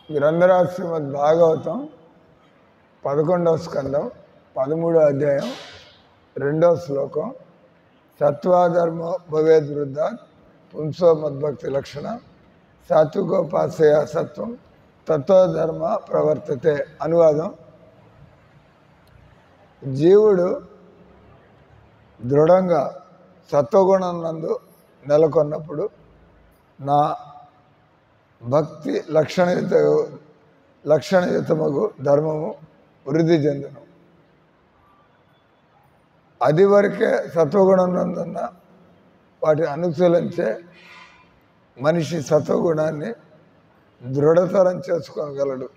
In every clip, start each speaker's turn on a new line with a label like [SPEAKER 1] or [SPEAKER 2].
[SPEAKER 1] గ్రంథరాజు శ్రీమద్ భాగవతం 11వ స్కందం 13వ అధ్యాయం 2వ శ్లోకం. సత్వాధర్మో భవేద్ వృద్ధాత్ పుంసో మద్భక్తి లక్షణ సాత్వికోపాసయ సత్వం తత్వధర్మ ప్రవర్తతే. అనువాదం: జీవుడు దృఢంగా సత్వగుణం నందు నెలకొన్నప్పుడు నా భక్తి లక్షణయుతమగు ధర్మము వృద్ధి చెందును. అది వరకే సత్వగుణం నందున్న వాటిని అనుసరించే మనిషి సత్వగుణాన్ని దృఢతరం చేసుకోగలడు.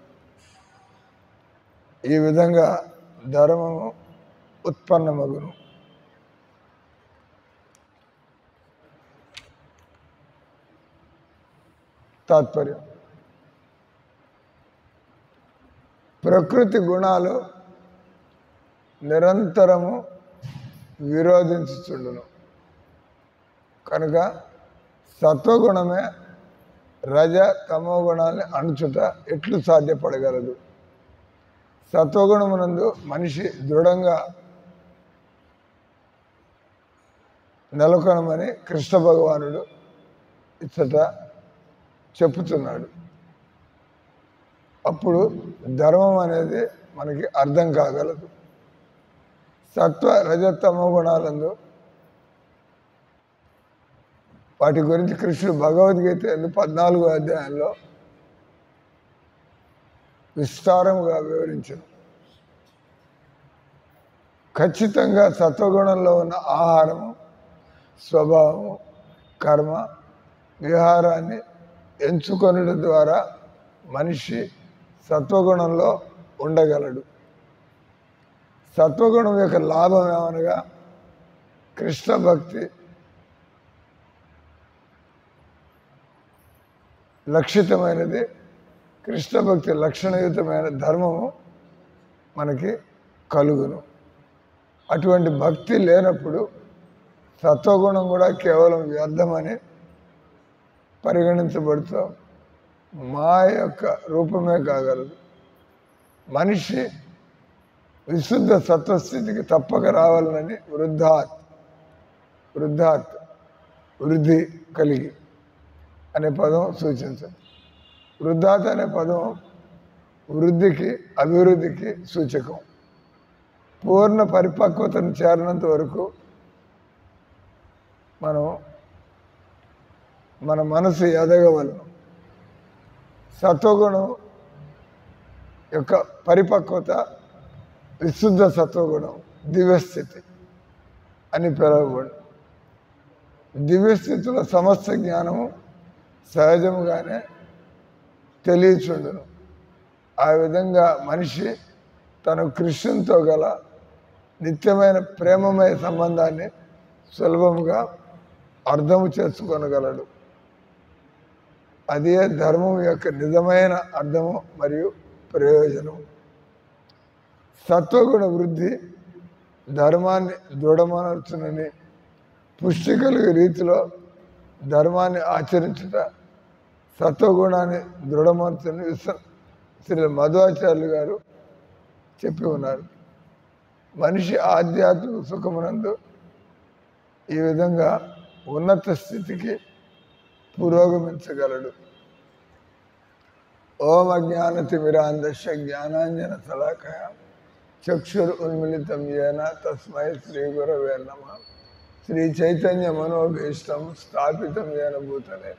[SPEAKER 1] ఈ విధంగా ధర్మము ఉత్పన్నమగును. తాత్పర్యం: ప్రకృతి గుణాలు నిరంతరము విరోధించుచుండును కనుక సత్వగుణమే రజ తమో గుణాన్ని అణుచుట ఎట్లు సాధ్యపడగలదు. సత్వగుణమునందు మనిషి దృఢంగా నెలకొనమని కృష్ణ భగవానుడు ఇచ్చట చెప్పుతున్నాడు. అప్పుడు ధర్మం అనేది మనకి అర్థం కాగలదు. సత్వ రజతమో గుణాలందు వాటి గురించి కృష్ణుడు భగవద్గీత 14వ అధ్యాయంలో విస్తారంగా వివరించాడు. ఖచ్చితంగా సత్వగుణంలో ఉన్న ఆహారము, స్వభావము, కర్మ, విహారాన్ని ఎంచుకొనుట ద్వారా మనిషి సత్వగుణంలో ఉండగలడు. సత్వగుణం యొక్క లాభం ఏమనగా కృష్ణ భక్తి లక్షితమైనది, కృష్ణ భక్తి లక్షణయుతమైన ధర్మము మనకి కలుగును. అటువంటి భక్తి లేనప్పుడు సత్వగుణం కూడా కేవలం వ్యర్థమని పరిగణించబడుతూ మాయ యొక్క రూపమే కాగలదు. మనిషి విశుద్ధ సత్వస్థితికి తప్పక రావాలని వృద్ధాత్ వృద్ధి కలిగి అనే పదం సూచించదు. వృద్ధాత్ అనే పదం వృద్ధికి, అభివృద్ధికి సూచకం. పూర్ణ పరిపక్వతను చేరినంత వరకు మన మనసు ఎదగవలను. సత్వగుణం యొక్క పరిపక్వత విశుద్ధ సత్వగుణం దివ్యస్థితి అని పిలువబడు. దివ్యస్థితిలో సమస్త జ్ఞానము సహజముగానే తెలియచుండును. ఆ విధంగా మనిషి తన కృష్ణునితో గల నిత్యమైన ప్రేమమయ సంబంధాన్ని సులభంగా అర్థము చేసుకోనగలడు. అదే ధర్మం యొక్క నిజమైన అర్థము మరియు ప్రయోజనం. సత్వగుణ వృద్ధి ధర్మాన్ని దృఢమనర్చునని, పుష్టి కలిగే రీతిలో ధర్మాన్ని ఆచరించుట సత్వగుణాన్ని దృఢమర్చుని శ్రీ మధ్వాచార్యులు గారు చెప్పి ఉన్నారు. మనిషి ఆధ్యాత్మిక సుఖమునందు ఈ విధంగా ఉన్నత స్థితికి పురోగమించగలడు. ఓం అజ్ఞానతిమిరాంధస్య జ్ఞానాంజన శలాకయ చక్షుర్ ఉన్మిళితం యేన తస్మై శ్రీ గురవే నమః. శ్రీ చైతన్య మనోభీష్టం స్థాపితం యేన భూతలే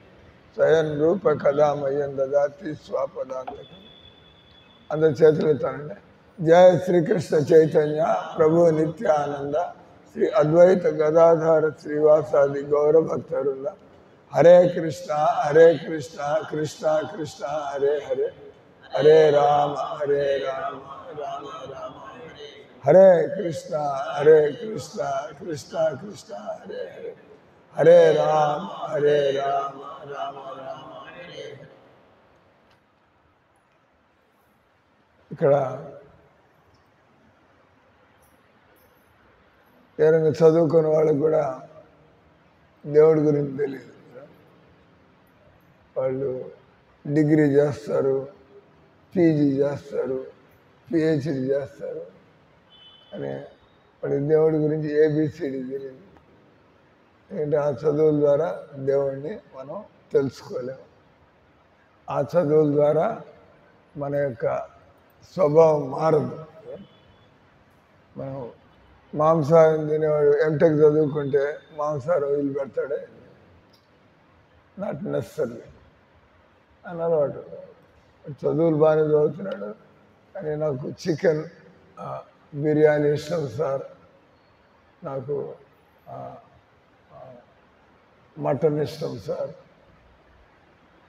[SPEAKER 1] స్వయం రూప కదా మయ్యం దదాతి స్వాపదాంతకం. అందరి చేతులు ఎత్తానండి. జయ శ్రీకృష్ణ చైతన్య ప్రభు నిత్యానంద శ్రీ అద్వైత గదాధార శ్రీవాసాది గౌరభక్తరుంద. హరే కృష్ణ కృష్ణ కృష్ణ హరే హరే, హరే రామ రామ రామ హరే కృష్ణ కృష్ణ కృష్ణ హరే హరే, హరే రామ రామ రామ హరే. ఇక్కడ ఎవరైనా చదువుకున్న వాళ్ళకు కూడా దేవుడి గురించి తెలియదు. వాళ్ళు డిగ్రీ చేస్తారు, పీజీ చేస్తాడు, పిహెచ్డి చేస్తాడు అని వాడి దేవుడి గురించి ఏబిసిడి తెలియదు. ఎందుకంటే ఆ చదువుల ద్వారా దేవుడిని మనం తెలుసుకోలేము. ఆ చదువుల ద్వారా మన యొక్క స్వభావం మారదు. మనం మాంసాహారం తినేవాడు ఎంటెక్ చదువుకుంటే మాంసాహారం వదిలిపెడతాడే? నాట్ నెసరీ అని అలవాటు. చదువులు బాగానే చదువుతున్నాడు, కానీ నాకు చికెన్ బిర్యానీ ఇష్టం సార్, నాకు మటన్ ఇష్టం సార్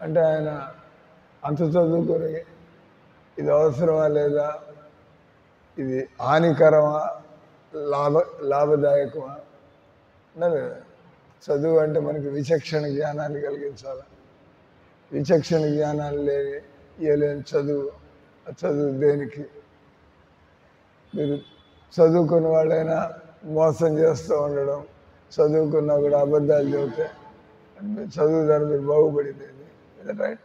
[SPEAKER 1] అంటే ఆయన అంత చదువుకొని ఇది అవసరమా లేదా, ఇది హానికరమా లాభదాయకమా అన్నది. చదువు అంటే మనకి విచక్షణ జ్ఞానాన్ని కలిగించాలి. విచక్షణ జ్ఞానాలు ఇవ్వలేని చదువు దేనికి? మీరు చదువుకున్న వాళ్ళైనా మోసం చేస్తూ ఉండడం, చదువుకున్నా కూడా అబద్ధాలు చెబితే చదువు దాన్ని మీరు బాగుపడింది రైట్?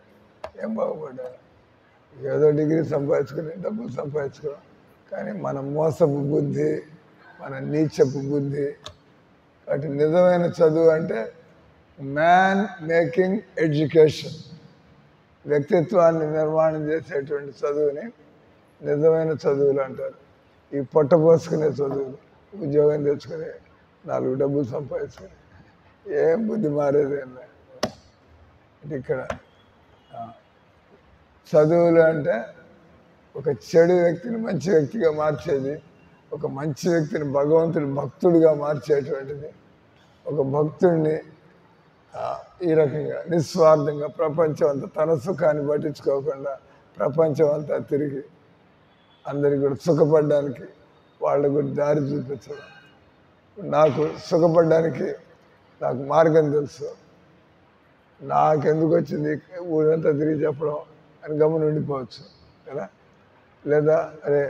[SPEAKER 1] ఏం బాగుపడ్డారు? ఏదో డిగ్రీ సంపాదించుకుని డబ్బులు సంపాదించుకోవడం, కానీ మన మోసపు బుద్ధి, మన నీచపు బుద్ధి. కాబట్టి నిజమైన చదువు అంటే మ్యాన్ మేకింగ్ ఎడ్యుకేషన్, వ్యక్తిత్వాన్ని నిర్మాణం చేసేటువంటి చదువుని నిజమైన చదువులు అంటారు. ఈ పొట్టపోసుకునే చదువులు, ఉద్యోగం తెచ్చుకుని 4 డబ్బులు సంపాదించుకుని ఏం బుద్ధి మారేదేం లేదు. ఇక్కడ చదువులు అంటే ఒక చెడు వ్యక్తిని మంచి వ్యక్తిగా మార్చేది, ఒక మంచి వ్యక్తిని భగవంతుడి భక్తుడిగా మార్చేటువంటిది. ఒక భక్తుడిని ఈ రకంగా నిస్వార్థంగా ప్రపంచం అంతా తన సుఖాన్ని పట్టించుకోకుండా ప్రపంచం అంతా తిరిగి అందరికి కూడా సుఖపడడానికి వాళ్ళకు కూడా దారి చూపించడం. నాకు సుఖపడడానికి నాకు మార్గం తెలుసు, నాకెందుకు వచ్చింది ఊరంతా తిరిగి చెప్పడం అని గమని ఉండిపోవచ్చు కదా. లేదా అరే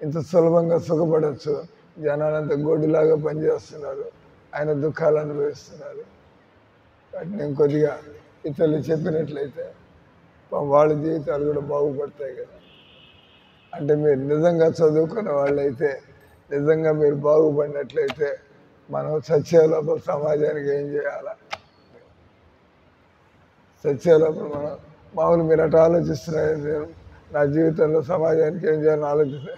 [SPEAKER 1] ఇంత సులభంగా సుఖపడవచ్చు, జనాలంతా గోడులాగా పనిచేస్తున్నారు, ఆయన దుఃఖాలు అనుభవిస్తున్నారు. కాబట్టి నేను కొద్దిగా ఇతరులు చెప్పినట్లయితే వాళ్ళ జీవితాలు కూడా బాగుపడతాయి కదా. అంటే మీరు నిజంగా చదువుకున్న వాళ్ళైతే, నిజంగా మీరు బాగుపడినట్లయితే మనం సత్యలోపల సమాజానికి ఏం చేయాలా? సత్యలోపల మనం మామూలు మీరు అట్లా ఆలోచిస్తున్నారు, నేను నా జీవితంలో సమాజానికి ఏం చేయాలని ఆలోచిస్తే,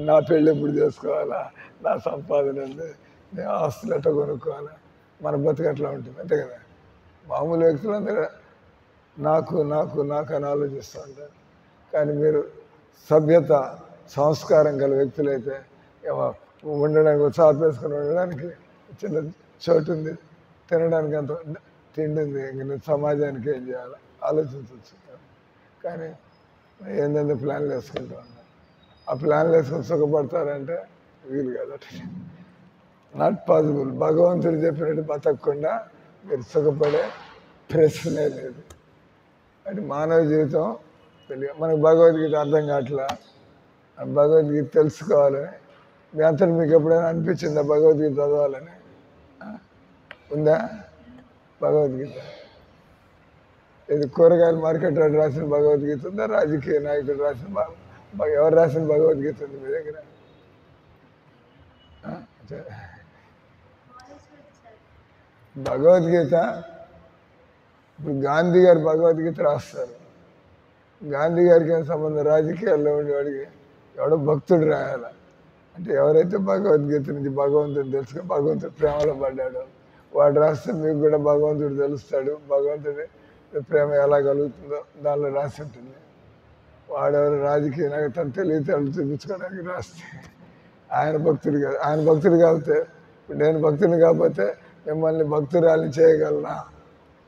[SPEAKER 1] నా పెళ్ళి ఎప్పుడు చేసుకోవాలా, నా సంపాదన ఉంది, నేను ఆస్తులు ఎట్లా కొనుక్కోవాలా, మన బతుకు అట్లా ఉంటుంది అంతే కదా. మామూలు వ్యక్తులందరూ నాకు నాకు నాకు అని ఆలోచిస్తూ ఉంటారు. కానీ మీరు సభ్యత సంస్కారం గల వ్యక్తులైతే ఉండడానికి చాప వేసుకొని ఉండడానికి చిన్న చోటు ఉంది, తినడానికి అంత తిండి ఉంది, ఇంక సమాజానికి ఏం చేయాలి ఆలోచించవచ్చు. కానీ ఏంటంటే ప్లాన్లు వేసుకుంటూ ఉన్నారు. ఆ ప్లాన్లు వేసుకొని సుఖపడతారంటే వీలు కాదు, నాట్ పాసిబుల్. భగవంతుడు చెప్పినట్టు బతకకుండా మీరు సుఖపడే ప్రశ్నే లేదు. అంటే మానవ జీవితం తెలియదు. మనకు భగవద్గీత అర్థం కావట్లా, భగవద్గీత తెలుసుకోవాలని మీ అంతటి మీకు ఎప్పుడైనా అనిపించిందా భగవద్గీత చదవాలని? ఉందా భగవద్గీత? ఇది కూరగాయల మార్కెట్ రాసిన భగవద్గీత ఉందా? రాజకీయ నాయకుడు రాసిన ఎవరు రాసిన భగవద్గీత ఉంది మీ దగ్గర? భగవద్గీత ఇప్పుడు గాంధీ గారు భగవద్గీత రాస్తారు. గాంధీ గారికి ఏం సంబంధం? రాజకీయాల్లో ఉండేవాడికి ఎవడో భక్తుడు రాయాల అంటే, ఎవరైతే భగవద్గీత నుంచి భగవంతుని తెలుసుకొని భగవంతుడి ప్రేమలో పడ్డాడో వాడు రాస్తే మీకు కూడా భగవంతుడు తెలుస్తాడు. భగవంతుడి ప్రేమ ఎలా కలుగుతుందో దానిలో రాసి ఉంటుంది. వాడెవరు రాజకీయ నాయకుడు తన తెలివితేటలు చూపించుకోవడానికి రాస్తే ఆయన భక్తుడు కాదు. ఆయన భక్తుడు కాకపోతే, నేను భక్తుని కాకపోతే మిమ్మల్ని భక్తురాలని చేయగలనా?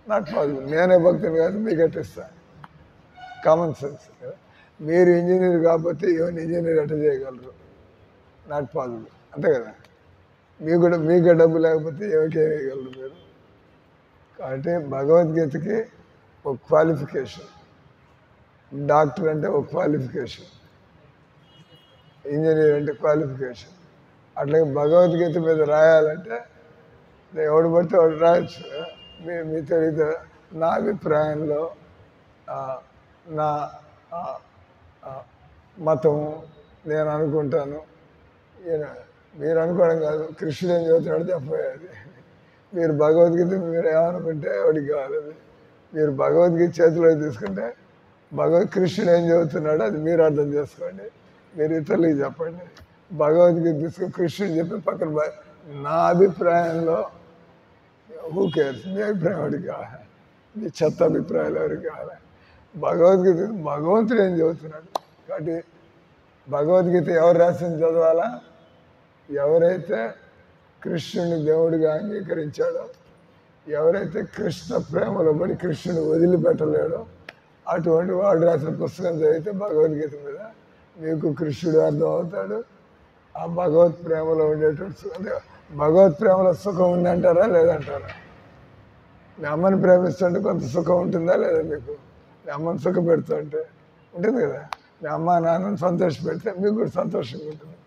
[SPEAKER 1] Not possible. నేనే భక్తుని కాదు మీకు ఎట్టిస్తాను? కామన్ సెన్స్ కదా. మీరు ఇంజనీర్ కాకపోతే ఏమైనా ఇంజనీర్ ఎట్ట చేయగలరు? నాట్ పాసిబుల్ అంతే కదా. మీకు డబ్బు లేకపోతే ఏమికేం వేయగలరు మీరు? కాబట్టి భగవద్గీతకి ఒక క్వాలిఫికేషన్, డాక్టర్ అంటే ఒక క్వాలిఫికేషన్, ఇంజనీర్ అంటే క్వాలిఫికేషన్. అట్లాగే భగవద్గీత మీద రాయాలంటే ఎవడు పడితే వాడు రాయొచ్చు. మీ తెలియదు. నా అభిప్రాయంలో నా మతం నేను అనుకుంటాను. ఈయన మీరు అనుకోవడం కాదు, కృష్ణుడు ఏం చదువుతున్నాడు చెప్పేది. మీరు భగవద్గీత మీరు ఏమనుకుంటే వాడికి కావాలి. అది మీరు భగవద్గీత చేతిలో తీసుకుంటే కృష్ణుడు ఏం చదువుతున్నాడో అది మీరు అర్థం చేసుకోండి, మీరు ఇతరులకి చెప్పండి. భగవద్గీత తీసుకుని కృష్ణుడు చెప్పి పక్కన నా అభిప్రాయంలో హూ కేర్స్, మీ అభిప్రాయం ఎవరికి కావాలి, మీ చెత్త అభిప్రాయాలు ఎవరికి కావాలి. భగవంతుడు ఏం చదువుతున్నాడు కాబట్టి భగవద్గీత ఎవరు రాసింది చదవాలా? ఎవరైతే కృష్ణుని దేవుడిగా అంగీకరించాడో, ఎవరైతే కృష్ణ ప్రేమలో పడి కృష్ణుని వదిలిపెట్టలేడో అటువంటి వాడు రాసిన పుస్తకం చదివితే భగవద్గీత మీద మీకు కృష్ణుడు అర్థం అవుతాడు. ఆ భగవత్ ప్రేమలో ఉండేటువంటి అంటే భగవత్ ప్రేమలో సుఖం ఉందంటారా లేదంటారా? మీ అమ్మని ప్రేమిస్తుంటే కొంత సుఖం ఉంటుందా లేదా? మీకు మీ అమ్మని సుఖ పెడుతుంటే ఉంటుంది కదా. మీ అమ్మ నాన్నని సంతోష పెడితే మీకు కూడా సంతోషంగా ఉంటుంది.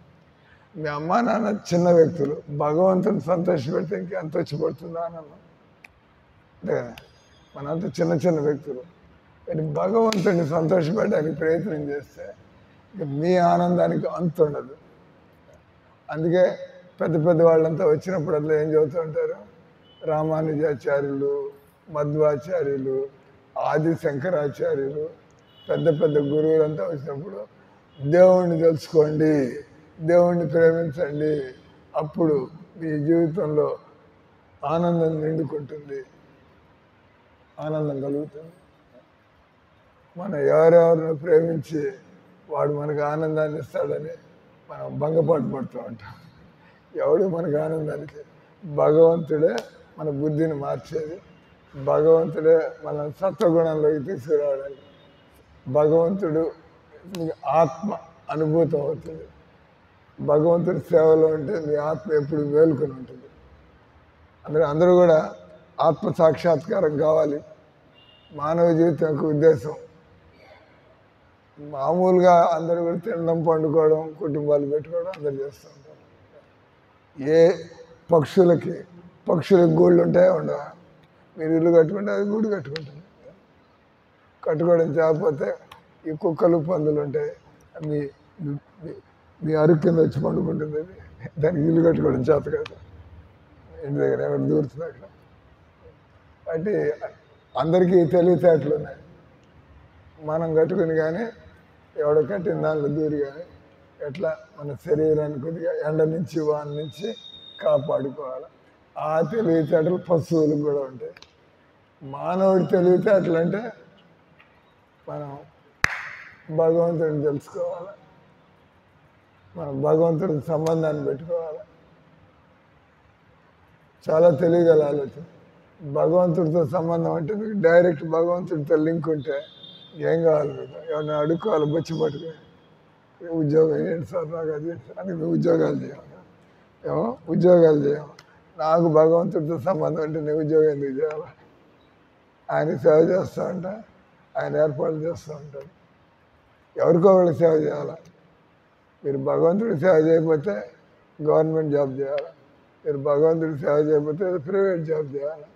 [SPEAKER 1] మీ అమ్మ నాన్న చిన్న వ్యక్తులు, భగవంతుని సంతోష పెడితే ఇంకెంత వచ్చి పడుతుంది ఆనందం. అంతే కదా, మనంతా చిన్న చిన్న వ్యక్తులు. కానీ భగవంతుడిని సంతోషపెట్టడానికి ప్రయత్నం చేస్తే మీ ఆనందానికి అంత ఉండదు. అందుకే పెద్ద పెద్ద వాళ్ళంతా వచ్చినప్పుడు అట్లా ఏం చదువుతూ ఉంటారు? రామానుజాచార్యులు, మధ్వాచార్యులు, ఆది శంకరాచార్యులు, పెద్ద పెద్ద గురువులంతా వచ్చినప్పుడు దేవుణ్ణి తెలుసుకోండి, దేవుణ్ణి ప్రేమించండి, అప్పుడు మీ జీవితంలో ఆనందం నిండుకుంటుంది, ఆనందం కలుగుతుంది. మనం ఎవరెవరిని ప్రేమించి వాడు మనకు ఆనందాన్ని ఇస్తాడని మనం భంగపాటు పడుతూ ఉంటాం. ఎవడు మనకు ఆనందానికి? భగవంతుడే మన బుద్ధిని మార్చేది, భగవంతుడే మన సత్వగుణంలోకి తీసుకురావడానికి. భగవంతుడు ఆత్మ అనుభూతం అవుతుంది. భగవంతుడి సేవలో ఉంటే మీ ఆత్మ ఎప్పుడు మేలుకొని ఉంటుంది. అందరూ కూడా ఆత్మ సాక్షాత్కారం కావాలి. మానవ జీవితం యొక్క ఉద్దేశం మామూలుగా అందరూ కూడా తినడం, పండుకోవడం, కుటుంబాలు పెట్టుకోవడం అందరు చేస్తూ ఉంటారు. ఏ పక్షులకు గూళ్ళు ఉంటాయో ఉండవా? మీరు ఇల్లు కట్టుకుంటే అది గూడు కట్టుకుంటుంది. కట్టుకోవడం చేయకపోతే ఈ కుక్కలు, పందులు ఉంటాయి, మీ మీ అరుగు కింద వచ్చి పండుకుంటుంది. అది దానికి ఇల్లు కట్టుకోవడం చేత కాదు, ఇంటి దగ్గర ఎవరు దూరుతుంది అక్కడ. కాబట్టి అందరికీ తెలివితేటలు ఉన్నాయి. మనం కట్టుకుని కానీ ఎవడో కట్టిన దానిలో దూరి కానీ ఎట్లా మన శరీరాన్ని కొద్దిగా ఎండ నుంచి వాన నుంచి కాపాడుకోవాలి. ఆ తెలివితేటలు పశువులకు కూడా ఉంటాయి. మానవుడి తెలివితేటలు అంటే మనం భగవంతుడిని తెలుసుకోవాలి, మనం భగవంతుడికి సంబంధాన్ని పెట్టుకోవాలి. చాలా తెలియగల ఆలోచన. భగవంతుడితో సంబంధం అంటే మీకు డైరెక్ట్ భగవంతుడితో లింక్ ఉంటే ఏం కావాలి? మీకు ఏమన్నా అడుక్కోవాలి, బొచ్చి పట్టుకొని ఉద్యోగం ఏంటి సార్ నాకు అది అని ఉద్యోగాలు చేయాలి. ఏమో ఉద్యోగాలు చేయాలి. నాకు భగవంతుడితో సంబంధం అంటే నేను ఉద్యోగం ఎందుకు చేయాలి? ఆయన సేవ చేస్తూ ఉంటా, ఆయన ఏర్పాట్లు చేస్తూ ఉంటాడు. ఎవరికో వాళ్ళకి సేవ చేయాలి. మీరు భగవంతుడికి సేవ చేయకపోతే గవర్నమెంట్ జాబ్ చేయాలి, మీరు భగవంతుడికి సేవ చేయకపోతే ప్రైవేట్ జాబ్ చేయాలి,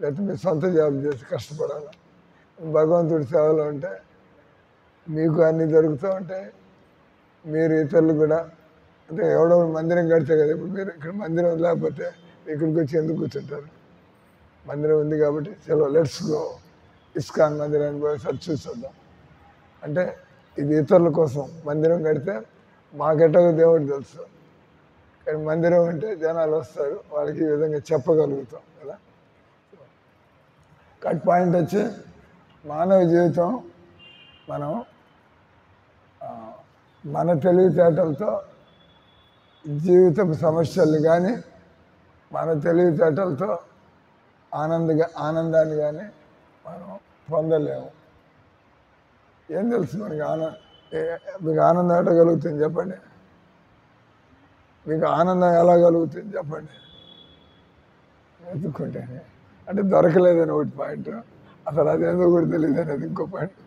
[SPEAKER 1] లేకపోతే మీరు సొంత జాబ్ చేసి కష్టపడాలి. భగవంతుడి సేవలో ఉంటే మీకు అన్నీ దొరుకుతూ ఉంటాయి. మీరు ఇతరులు కూడా అంటే ఎవడో మందిరం కడితే కదా. ఇప్పుడు మీరు ఇక్కడ మందిరం లేకపోతే ఇక్కడికి వచ్చి ఎందుకు కూర్చుంటారు? మందిరం ఉంది కాబట్టి చలో లెట్స్ గో ఇస్కాన్ మందిరాన్ని పోయి సరి చూసొద్దాం అంటే ఇది ఇతరుల కోసం. మందిరం కడితే మాకెట్టగా దేవుడు తెలుసు, కానీ మందిరం అంటే జనాలు వస్తారు, వాళ్ళకి ఈ విధంగా చెప్పగలుగుతాం కదా. కట్ పాయింట్ వచ్చి మానవ జీవితం మనం మన తెలివితేటలతో జీవితపు సమస్యలు కానీ మన తెలివితేటలతో ఆనందాన్ని కానీ మనం పొందలేము. ఏం తెలుసు మనకి మీకు ఆనందం ఎట్లా కలుగుతుంది చెప్పండి? మీకు ఆనందం ఎలా కలుగుతుంది చెప్పండి? వెతుక్కుంటేనే అంటే దొరకలేదని ఒకటి పాయింట్, అసలు అదేందో కూడా తెలియదు అనేది ఇంకో పాయింట్.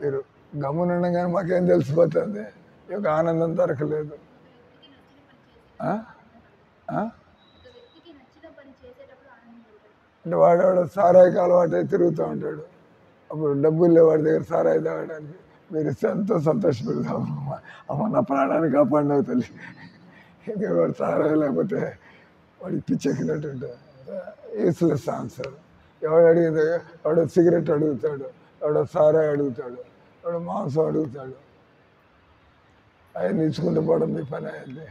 [SPEAKER 1] మీరు గమ్మునుండగానే మాకేం తెలిసిపోతుంది? ఈ యొక్క ఆనందం దొరకలేదు. అంటే వాడేవాడు సారాయికి అలవాటు తిరుగుతూ ఉంటాడు, అప్పుడు డబ్బులు లేవాడి దగ్గర సారాయి తాగడానికి మీరు ఇస్తే ఎంతో సంతోషపడతాం. అమ్మ నా ప్రాణాన్ని కాపాడినావు తల్లి. ఇంకా వాడు సారా లేకపోతే వాడికి పిచ్చెక్కినట్టు ఉంటుంది. Useless answer. ఎవడు అడిగితే ఎవడో సిగరెట్ అడుగుతాడు, ఎవడో సారా అడుగుతాడు, ఎవడో మాంసం అడుగుతాడు. ఆయన ఇచ్చుకుంటూ పోవడం మీ పని అయింది.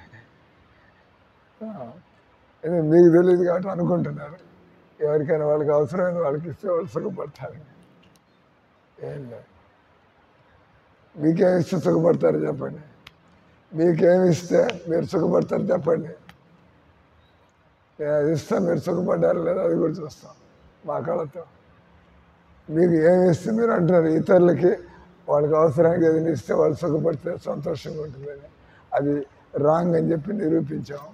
[SPEAKER 1] మీకు తెలియదు కాబట్టి అనుకుంటున్నారు. ఎవరికైనా వాళ్ళకి అవసరమైన వాళ్ళకి ఇస్తే వాళ్ళు సుఖపడతారు. ఏం లేదు. మీకేమి ఇస్తే సుఖపడతారు చెప్పండి. మీకేమి ఇస్తే మీరు సుఖపడతారు చెప్పండి. నేను అది ఇస్తాను, మీరు సుఖపడ్డారు లేదా అది కూడా చూస్తాం మా కళతో. మీకు ఏమి ఇస్తే మీరు అంటారు ఇతరులకి వాళ్ళకి అవసరానికి ఏదైనా ఇస్తే వాళ్ళు సుఖపడితే సంతోషంగా ఉంటుందని. అది రాంగ్ అని చెప్పి నిరూపించాం.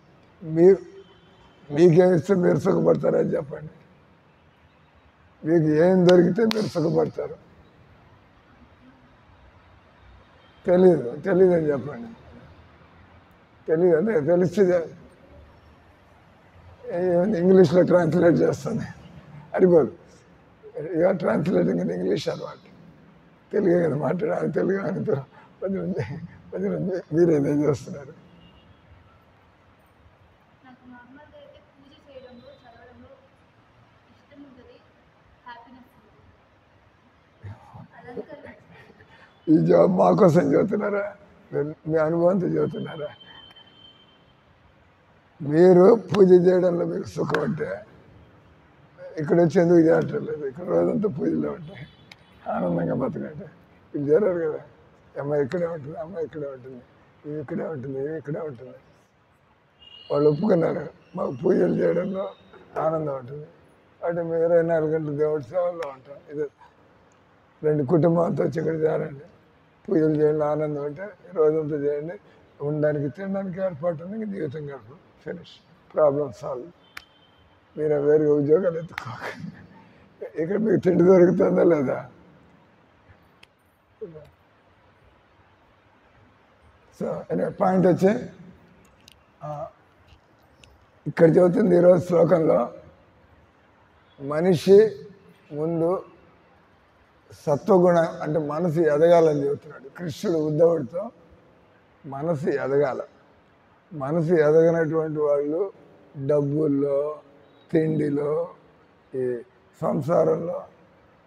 [SPEAKER 1] మీకేమి ఇస్తే మీరు సుఖపడతారని చెప్పండి. మీకు ఏం దొరికితే మీరు సుఖపడతారు. తెలీదు అని చెప్పండి. తెలీదు అంటే తెలిస్తే ఇంగ్లీష్లో ట్రాన్స్లేట్ చేస్తాను అడిపోదు. ఇక ట్రాన్స్లేటింగ్ ఇన్ ఇంగ్లీష్ అనమాట. తెలుగే కదా మాట్లాడాలి. తెలుగు అని పది మంది మీరేదేం చేస్తున్నారు? ఈ జాబ్ మా కోసం చదువుతున్నారా? మీ అనుభవంతో చదువుతున్నారా? మీరు పూజ చేయడంలో మీకు సుఖం అంటే ఇక్కడ వచ్చి ఎందుకు చేయటం లేదు? ఇక్కడ రోజంతా పూజలో ఉంటాయి, ఆనందంగా బతకండి. వీళ్ళు చేరారు కదా, అమ్మాయి ఇక్కడే ఉంటుంది, అమ్మాయి ఇక్కడే ఉంటుంది, ఇవి ఇక్కడే ఉంటుంది, ఇవి ఇక్కడే ఉంటుంది. వాళ్ళు ఒప్పుకున్నారు మాకు పూజలు చేయడంలో ఆనందం ఉంటుంది. అంటే మేము 24 గంటలు దేవుడి సేవల్లో ఉంటాం. ఇది 2 కుటుంబాలతో వచ్చి ఇక్కడ చేరండి, పూజలు చేయండి, ఆనందం అంటే రోజంతా చేయండి. ఉండడానికి తినడానికి ఏర్పాటు ఉంది, ఇంక జీవితం గడపదు. Finish, problem solve. మీరు వేరుగా ఉద్యోగాలు ఎత్తుకోకండి. ఇక్కడ మీకు తిండి దొరుకుతుందా లేదా? సో పాయింట్ వచ్చి ఇక్కడ చెబుతుంది ఈరోజు శ్లోకంలో, మనిషి ముందు సత్వగుణం అంటే మనసు ఎదగాలని చెబుతున్నాడు కృష్ణుడు ఉద్ధవుడితో. మనసు ఎదగాల. మనసు ఎదగనటువంటి వాళ్ళు డబ్బుల్లో, తిండిలో, ఈ సంసారంలో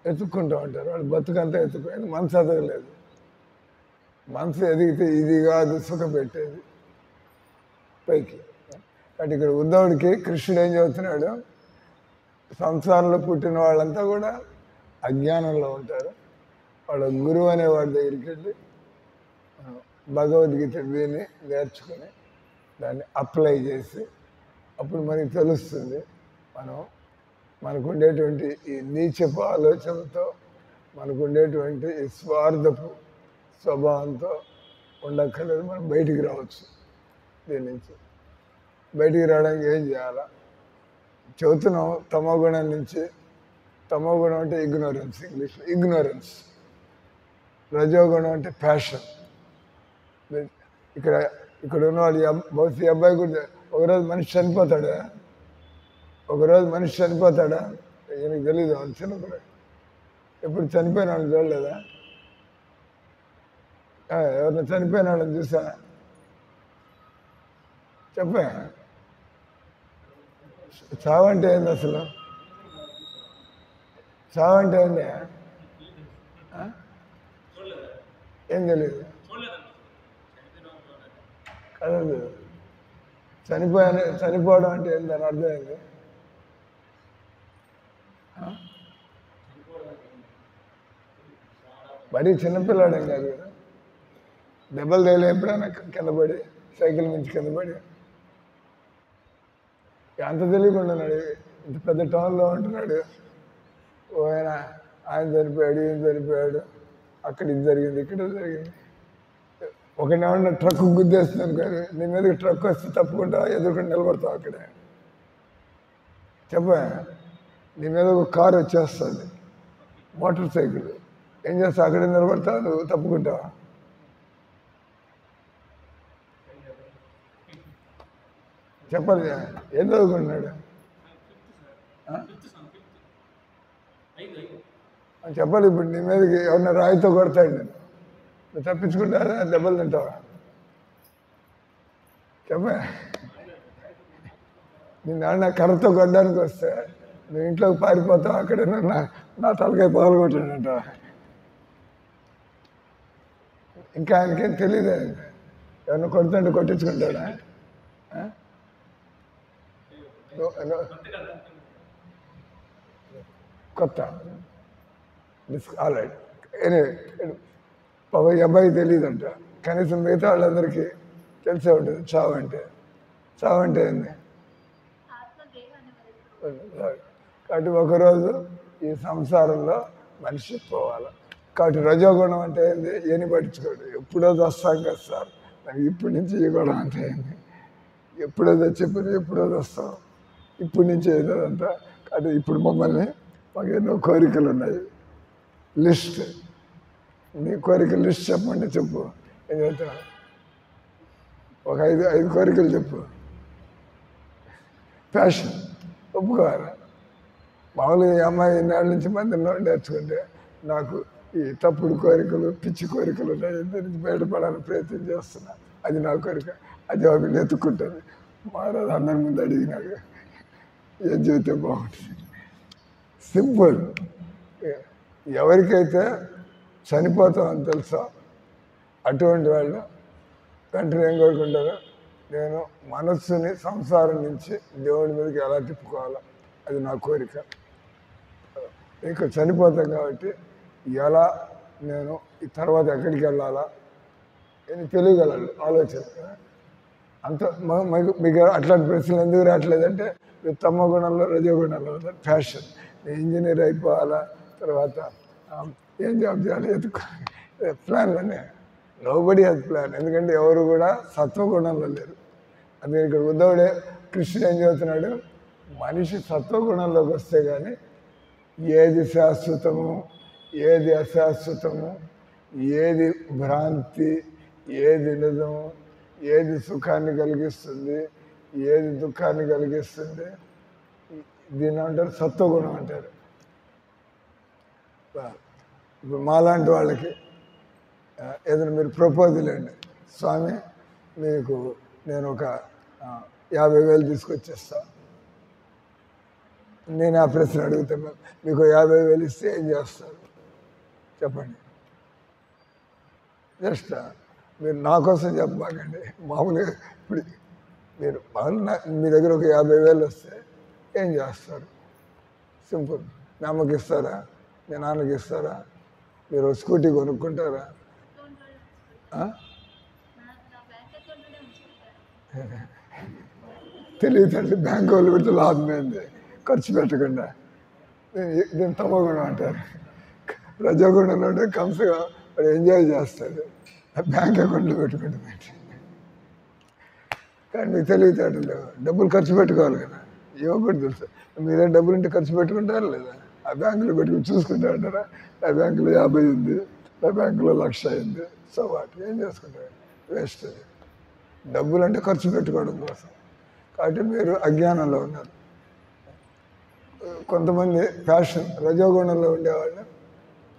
[SPEAKER 1] ఎత్తుక్కుంటూ ఉంటారు. వాళ్ళు బతుకంతా ఎత్తుకుని మనసు ఎదగలేదు. మనసు ఎదిగితే ఇది కాదు సుఖం పెట్టేది పైకి. అంటే ఇక్కడ ఉద్ధవుడికి కృష్ణుడు ఏం చెబుతున్నాడు, సంసారంలో పుట్టిన వాళ్ళంతా కూడా అజ్ఞానంలో ఉంటారు. వాళ్ళ గురువు అనే వాడి దగ్గరికి వెళ్ళి భగవద్గీత విని నేర్చుకుని దాన్ని అప్లై చేసి అప్పుడు మనకి తెలుస్తుంది మనకు ఉండేటువంటి ఈ నీచపు ఆలోచనతో, మనకు ఉండేటువంటి ఈ స్వార్థపు స్వభావంతో ఉండక్కర్లేదు. మనం బయటికి రావచ్చు. దీని నుంచి బయటికి రావడానికి ఏం చేయాలా చెబుతున్నాం. తమోగుణం నుంచి, తమోగుణం అంటే ఇగ్నోరెన్స్, ఇంగ్లీష్లో ఇగ్నోరెన్స్. రజోగుణం అంటే ప్యాషన్. ఇక్కడ ఉన్నవాడు బహుశా ఈ అబ్బాయి కూడా ఒకరోజు మనిషి చనిపోతాడా? ఈయనకు తెలీదు. వాళ్ళు చిన్నప్పుడు ఎప్పుడు చనిపోయిన వాళ్ళని చూడలేదా? ఎవరిని చనిపోయిన వాళ్ళని చూసా? చెప్పా. చావంటే ఏంది అసలు? చావంటే ఏంది? ఏం తెలియదు కదదు. చనిపోవడం అంటే ఏందని అర్థమైంది. మరీ చిన్నపిల్లాడేం కాదు కదా. దెబ్బలు తేలే ఎప్పుడైనా కింద పడి, సైకిల్ నుంచి కింద పడి అంత తెలియకుండా ఉన్నాడు. ఇంత పెద్ద టౌన్లో ఉంటున్నాడు. ఆయన చనిపోయాడు, ఈయన చనిపోయాడు, అక్కడ ఇది జరిగింది, ఇక్కడ జరిగింది. ఒకనేమన్నా ట్రక్ గుద్దేస్తున్నాను కానీ నీ మీదకి ట్రక్ వస్తే తప్పుకుంటా ఎదుర్కొని నిలబడతావు అక్కడే. చెప్పా, నీ మీద ఒక కారు వచ్చేస్తుంది, మోటార్ సైకిల్, ఏం చేస్తావు? అక్కడే నిలబడతావు, నువ్వు తప్పుకుంటావా? చెప్పాలి. ఏం చదువుకుంటున్నాడు? చెప్పాలి. ఇప్పుడు నీ మీదకి ఎవరన్నా రాయితో కొడతాడు, నేను నువ్వు తప్పించుకుంటా దెబ్బలు తింటావా? చెప్పా, నీ నాన్న కర్రతో కొట్టడానికి వస్తే నువ్వు ఇంట్లోకి పారిపోతావు, అక్కడ నా తలకాయ పగలగొట్టాడంట. ఇంకా ఆయనకేం తెలియదు, ఎవరిని కొడుతుంటే కొట్టించుకుంటాడా? కొత్త ఆల్రెడీ పాప ఈ అబ్బాయికి తెలియదంట, కనీసం మిగతా వాళ్ళందరికీ తెలిసే ఉంటుంది చావు అంటే ఏంది. కాబట్టి ఒకరోజు ఈ సంసారంలో మనిషి పోవాలి. కాబట్టి రజోగుణం అంటే ఏంది, ఏని పట్టించుకోడు. ఎప్పుడో వస్తాం కదా సార్, నాకు ఇప్పటి నుంచి ఈ గొడవ అంటే ఏంది, ఎప్పుడో చెప్పిన ఎప్పుడో వస్తాం, ఇప్పటి నుంచి ఏదంతా. కాబట్టి ఇప్పుడు మమ్మల్ని మాకు ఎన్నో కోరికలు ఉన్నాయి, లిస్ట్, నీ కోరిక లిస్ట్ చెప్పండి, చెప్పు. ఏం చెప్తున్నా, ఒక ఐదు కోరికలు చెప్పు. ఫ్యాషన్ ఒప్పుకోవాలి. మామూలుగా ఈ అమ్మాయి నాళ్ళ నుంచి మందిలో నేర్చుకుంటే నాకు ఈ తప్పుడు కోరికలు పిచ్చి కోరికలు ఉన్నాయి, నుంచి బయటపడాలని ప్రయత్నం చేస్తున్నా. అది నా కోరిక, అది ఒకటి ఎత్తుక్కుంటుంది. మహారాజు అందరి ముందు అడిగినాక ఏం చెబితే బాగుంటుంది. సింపుల్. ఎవరికైతే చనిపోతామని తెలుసో అటువంటి వాళ్ళు వెంటనే ఏం కోరుకుంటారో, నేను మనస్సుని సంసారం నుంచి దేవుడి మీదకి ఎలా తిప్పుకోవాలో అది నా కోరిక. ఇంకా చనిపోతాం కాబట్టి ఎలా నేను ఈ తర్వాత ఎక్కడికి వెళ్ళాలా అని తెలియగలరు ఆలోచన. అంత మీకు అట్లాంటి ప్రశ్నలు ఎందుకు రావట్లేదంటే తమ గుణంలో రజోగుణంలో ఫ్యాషన్. నేను ఇంజనీర్ అయిపోవాలా, తర్వాత ఏం జాబ్ చేయాలి, ప్లాన్లోనే నోబడి అది ప్లాన్. ఎందుకంటే ఎవరు కూడా సత్వగుణంలో లేరు. అందుకే ఇక్కడ ఉద్ధవుడే కృష్ణుడు ఏం చెబుతున్నాడు, మనిషి సత్వగుణంలోకి వస్తే కానీ ఏది శాశ్వతము ఏది అశాశ్వతము, ఏది భ్రాంతి ఏది నిజము, ఏది సుఖాన్ని కలిగిస్తుంది ఏది దుఃఖాన్ని కలిగిస్తుంది, దీన్ని అంటారు సత్వగుణం అంటారు. ఇప్పుడు మాలాంటి వాళ్ళకి ఏదైనా మీరు ప్రపోజల్ అండి, స్వామి మీకు నేను ఒక 50,000 తీసుకొచ్చేస్తా. నేను ఆ ప్రశ్న అడుగుతాను, మీకు 50,000 ఇస్తే ఏం చేస్తారు చెప్పండి. జస్ట్ మీరు నా కోసం చెప్పబాకండి. మామూలుగా ఇప్పుడు మీరు మామూలుగా మీ దగ్గర ఒక 50,000 వస్తే ఏం చేస్తారు? సింపుల్. మీ అమ్మకి ఇస్తారా, మీ నాన్నకి ఇస్తారా, మీరు స్కూటీ కొనుక్కుంటారా? తెలియదండి, బ్యాంక్ వాళ్ళు పెడితే లాభమైంది, ఖర్చు పెట్టకుండా. దీన్ని తమగుణం అంటారు. రజోగుణంలో ఉంటే కంసగా వాడు ఎంజాయ్ చేస్తాడు, బ్యాంక్ అకౌంట్లో పెట్టుకుంటుంది. కానీ మీకు తెలివితేటలు డబ్బులు ఖర్చు పెట్టుకోవాలి కదా, ఏమో కూడా తెలుసు. మీరే డబ్బులు ఉంటే ఖర్చు పెట్టుకుంటారా లేదా? ఆ బ్యాంకులో పెట్టుకుని చూసుకుంటా అంటారా, ఆ బ్యాంకులో 50 ఉంది, ఆ బ్యాంకులో 1,00,000 అయింది, సో వాటి ఏం చేసుకుంటారు? వేస్ట్. డబ్బులు అంటే ఖర్చు పెట్టుకోవడం కోసం. కాబట్టి మీరు అజ్ఞానంలో ఉన్నారు. కొంతమంది ఫ్యాషన్ రజోగుణంలో ఉండేవాళ్ళు,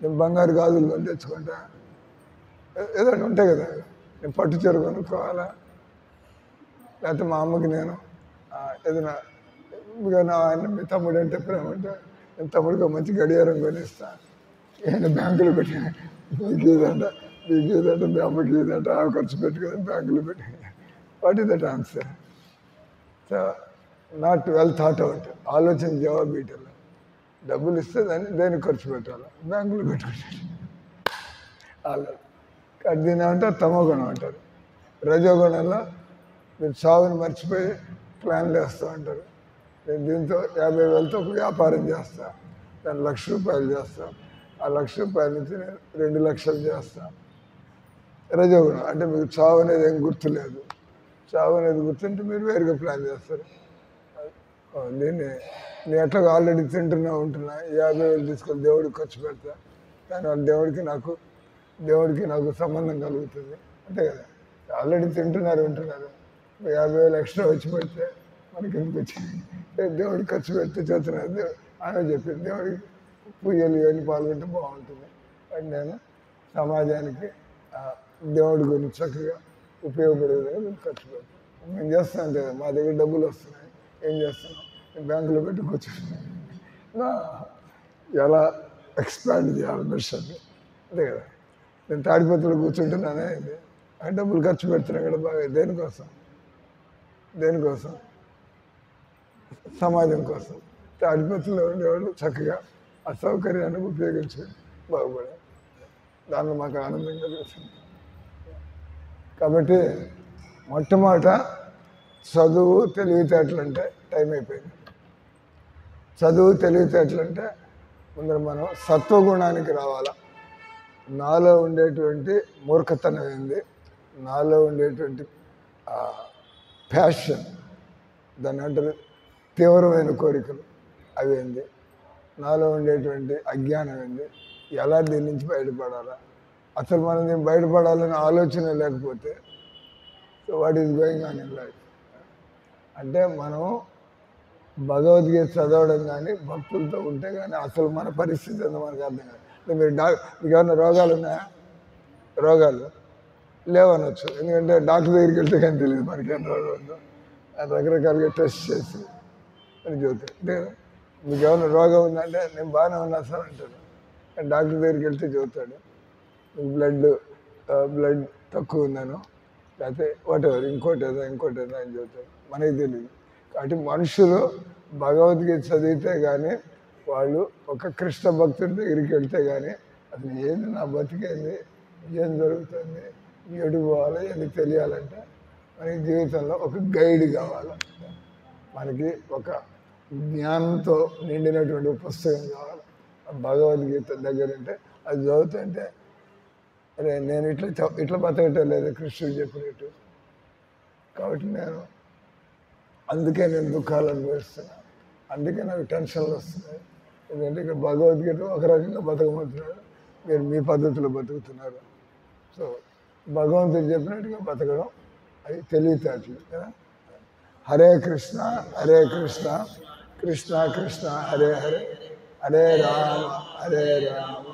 [SPEAKER 1] నేను బంగారు గాజుల్లో తెచ్చుకుంటా, ఏదో ఉంటాయి కదా, నేను పట్టు చీర కొనుక్కోవాలా, లేకపోతే మా అమ్మకి నేను ఏదైనా మీ తమ్ముడు అంటే ప్రేమ అంటే నేను తమ్ముడికి మంచి గడియారం కొనిస్తా. ఏమైనా బ్యాంకులో పెట్టి మీకు ఇదంటే మీ అమ్మకి ఇదంటే ఆ ఖర్చు పెట్టుకొని బ్యాంకులో పెట్టి. What is that answer? So not well thought out. ఆలోచన జవాబు ఇవ్వటం. డబ్బులు ఇస్తే దేనికి ఖర్చు పెట్టాలి? బ్యాంకులో పెట్టుకుంటారు. కాబట్టి దీన్ని ఏమంటారు? తమోగుణం అంటారు. రజోగుణంలో మీరు చావుని మర్చిపోయి ప్లాన్లు వేస్తూ ఉంటారు. నేను దీంతో 50,000తో ఒక వ్యాపారం చేస్తా, దాన్ని ₹1,00,000 చేస్తాను, ఆ ₹1,00,000 నుంచి నేను 2,00,000 చేస్తాను. రజోగుణం అంటే మీకు చావు అనేది ఏం గుర్తులేదు. చావు అనేది గుర్తుంటే మీరు వేరుగా ప్లాన్ చేస్తారు. దీన్ని నేను ఎట్లాగో ఆల్రెడీ తింటున్నా 50,000 తీసుకొని దేవుడికి ఖర్చు పెడతా, దానివల్ల దేవుడికి నాకు సంబంధం కలుగుతుంది అంతే కదా. ఆల్రెడీ ఉంటున్నారు 50,000 ఎక్స్ట్రా వచ్చి పెడితే మనకి ఎందుకు వచ్చింది? దేవుడికి ఖర్చు పెడితే చేస్తున్నారు. ఆమె చెప్పింది దేవుడికి పూజలు ఇవన్నీ పాల్గొంటే బాగుంటుంది అని నేను సమాజానికి దేవుడి గురించి చక్కగా ఉపయోగపడేది మేము ఖర్చు పెడతాం. మేము చేస్తాం కదా, మా దగ్గర డబ్బులు వస్తున్నాయి, ఏం చేస్తున్నాం, బ్యాంకులో పెట్టి కూర్చుంటున్నాం. ఎలా ఎక్స్పాండ్ చేయాలి మిషన్, అంతే కదా. నేను తాడిపత్రిలో కూర్చుంటున్నానే, ఆ డబ్బులు ఖర్చు పెడుతున్నాను కదా బాగా. దేనికోసం సమాజం కోసం. తాడిపత్రిలో ఉండేవాళ్ళు చక్కగా ఆ సౌకర్యాన్ని ఉపయోగించి బాగుపడారు. దానిలో మాకు ఆనందంగా తెలిసింది. కాబట్టి మొట్టమొదట చదువు తెలివితేటలంటే టైం అయిపోయింది. చదువు తెలివితేటలంటే ముందర మనం సత్వగుణానికి రావాలా. నాలో ఉండేటువంటి మూర్ఖతనం ఏంది, నాలో ఉండేటువంటి ప్యాషన్, దాన్ని అంటారు తీవ్రమైన కోరికలు, అవి ఏంది, నాలో ఉండేటువంటి అజ్ఞానం ఏంది, ఎలా దీని నుంచి బయటపడాలా. అసలు మనం దీన్ని బయటపడాలనే ఆలోచన లేకపోతే so what is going on in life. అంటే మనం భగవద్గీత చదవడం కానీ భక్తులతో ఉంటే కానీ అసలు మన పరిస్థితి ఏందో మనకు అర్థం కాదు. మీరు మీకు ఏమైనా రోగాలు ఉన్నాయా? రోగాలు లేవనొచ్చు, ఎందుకంటే డాక్టర్ దగ్గరికి వెళ్తే కానీ తెలియదు మనకేం రోగం ఉందో. రకరకాలుగా టెస్ట్ చేసి అని చెబుతారు. అంటే మీకు ఏమైనా రోగం ఉందంటే నేను బాగానే ఉన్నా సార్ అంటాడు. కానీ డాక్టర్ దగ్గరికి వెళ్తే చెబుతాడు మీకు బ్లడ్ తక్కువ ఉందనో, లేకపోతే వాటెవర్ ఇంకోటి ఏదో అని చెబుతాడు. మనకి తెలియదు. కాబట్టి మనుషులు భగవద్గీత చదివితే కానీ, వాళ్ళు ఒక కృష్ణ భక్తుడి దగ్గరికి వెళ్తే కానీ అసలు ఏంది నా బతికేంది, ఏం జరుగుతుంది, ఎడు పోవాలి, ఏది తెలియాలంటే మనకి జీవితంలో ఒక గైడ్ కావాలి. మనకి ఒక జ్ఞానంతో నిండినటువంటి పుస్తకం కావాలి. భగవద్గీత దగ్గర ఉంటే అది చదువుతుంటే అరే నేను ఇట్లా బతకటం లేదు కృష్ణుడు చెప్పినట్టు. కాబట్టి అందుకే నేను దుఃఖాలు అనుభవిస్తున్నాను, అందుకే నాకు టెన్షన్లు వస్తున్నాయి. ఎందుకంటే ఇక్కడ భగవద్గీత ఒక రకంగా బతకమంటున్నాడు, మీరు మీ పద్ధతిలో బతుకుతున్నారు. సో భగవంతుడు చెప్పినట్టుగా బతకడం అది తెలివితేటలు కదా. హరే కృష్ణ కృష్ణ కృష్ణ హరే హరే, హరే రామ